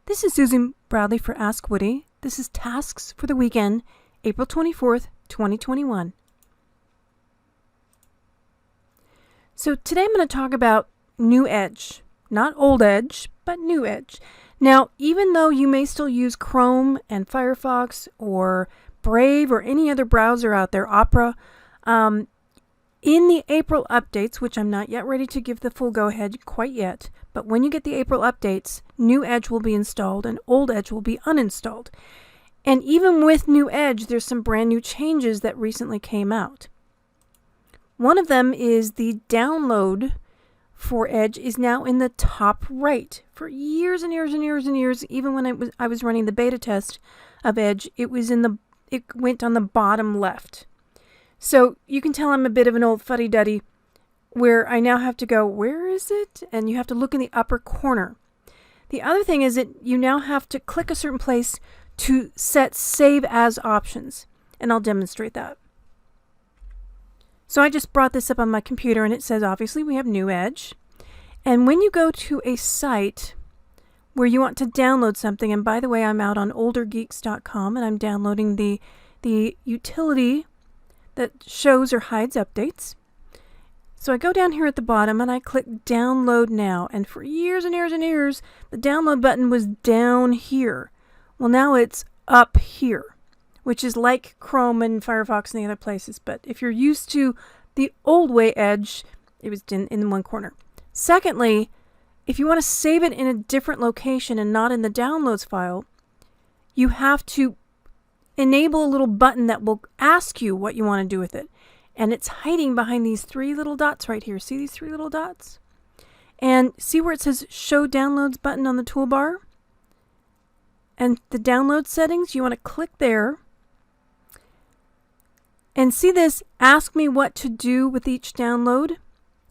This is Susan Bradley for Ask Woody. This is Tasks for the Weekend, April 24th, 2021. So today I'm going to talk about New Edge. Not Old Edge, but New Edge. Now, even though you may still use Chrome and Firefox or Brave or any other browser out there, Opera, in the April updates, which I'm not yet ready to give the full go-ahead quite yet, but when you get the April updates, New Edge will be installed and Old Edge will be uninstalled. And even with New Edge, there's some brand new changes that recently came out. One of them is the download for Edge is now in the top right. For years and years and years and years, even when I was running the beta test of Edge, it went on the bottom left. So you can tell I'm a bit of an old fuddy-duddy where I now have to go, where is it? And you have to look in the upper corner. The other thing is that you now have to click a certain place to set Save As options. And I'll demonstrate that. So I just brought this up on my computer and it says, obviously, we have New Edge. And when you go to a site where you want to download something, and by the way, I'm out on oldergeeks.com and I'm downloading the utility that shows or hides updates. So I go down here at the bottom and I click Download Now. And for years and years and years, the download button was down here. Well, now it's up here, which is like Chrome and Firefox and the other places. But if you're used to the old way Edge, it was in one corner. Secondly, if you want to save it in a different location and not in the downloads file, you have to enable a little button that will ask you what you want to do with it. And it's hiding behind these three little dots right here. See these three little dots? And see where it says Show Downloads button on the toolbar? And the download settings, you want to click there. And see this, ask me what to do with each download.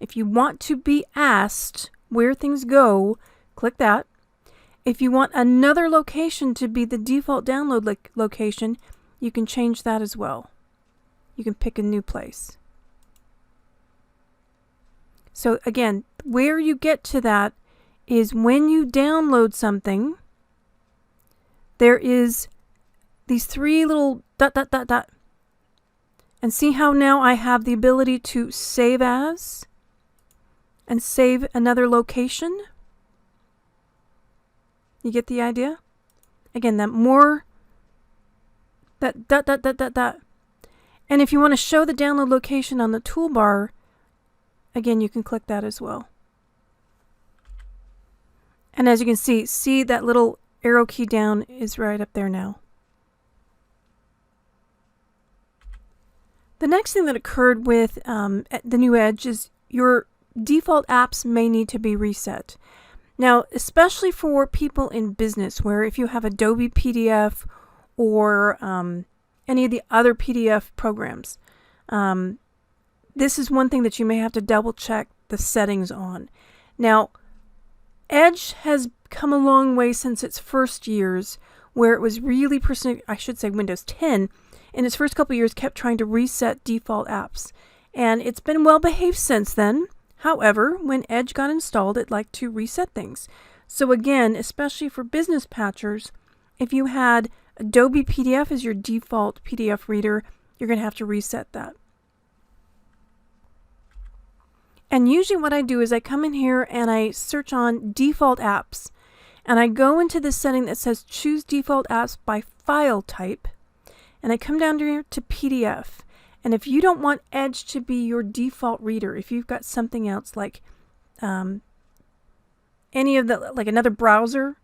If you want to be asked where things go, click that. If you want another location to be the default download location, you can change that as well. You can pick a new place. So again, where you get to that is when you download something, there is these three little ... And see how now I have the ability to save as and save another location? You get the idea? Again, that And if you want to show the download location on the toolbar, again, you can click that as well. And as you can see that little arrow key down is right up there now. The next thing that occurred with the New Edge is your default apps may need to be reset. Now, especially for people in business, where if you have Adobe PDF or any of the other PDF programs, this is one thing that you may have to double check the settings on. Now, Edge has come a long way since its first years, where it was really Windows 10, in its first couple years kept trying to reset default apps. And it's been well behaved since then. However, when Edge got installed, it liked to reset things. So again, especially for business patchers, if you had Adobe PDF as your default PDF reader, you're going to have to reset that. And usually what I do is I come in here and I search on default apps. And I go into this setting that says choose default apps by file type. And I come down here to PDF. And if you don't want Edge to be your default reader, if you've got something else like any of the, like another browser,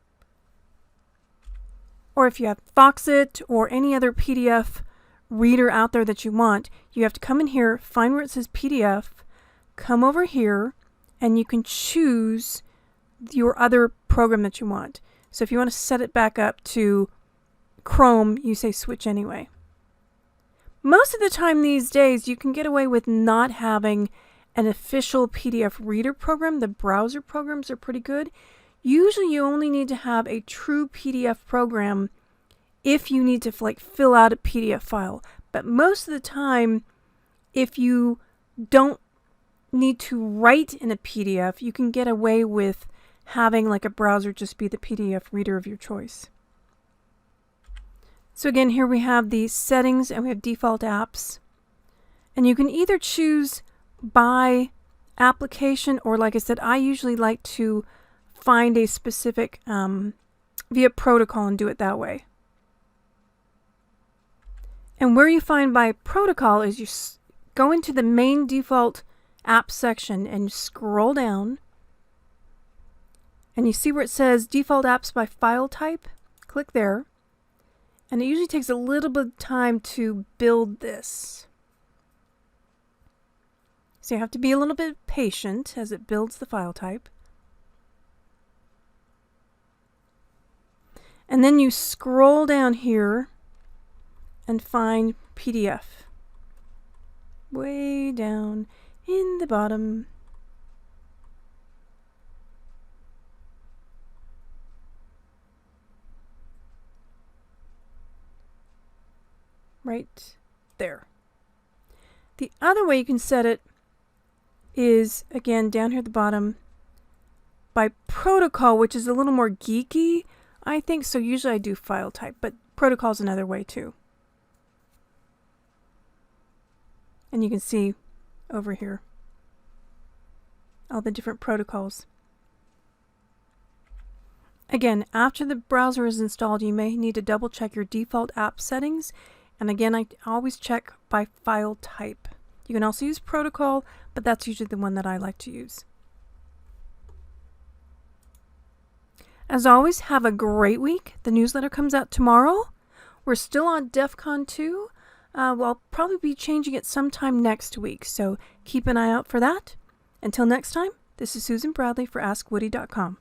or if you have Foxit or any other PDF reader out there that you want, you have to come in here, find where it says PDF, come over here, and you can choose your other program that you want. So if you want to set it back up to Chrome, you say switch anyway. Most of the time these days, you can get away with not having an official PDF reader program. The browser programs are pretty good. Usually you only need to have a true PDF program if you need to fill out a PDF file. But most of the time, if you don't need to write in a PDF, you can get away with having like a browser just be the PDF reader of your choice. So again, here we have the settings and we have default apps. And you can either choose by application, or like I said, I usually like to find a specific via protocol and do it that way. And where you find by protocol is you go into the main default app section and you scroll down and you see where it says default apps by file type. Click there. And it usually takes a little bit of time to build this. So you have to be a little bit patient as it builds the file type. And then you scroll down here and find PDF. Way down in the bottom. Right there. The other way you can set it is, again, down here at the bottom, by protocol, which is a little more geeky, I think. So usually I do file type, but protocol is another way too. And you can see over here all the different protocols. Again, after the browser is installed, you may need to double check your default app settings. And again, I always check by file type. You can also use protocol, but that's usually the one that I like to use. As always, have a great week. The newsletter comes out tomorrow. We're still on DEF CON 2. We'll probably be changing it sometime next week, so keep an eye out for that. Until next time, this is Susan Bradley for AskWoody.com.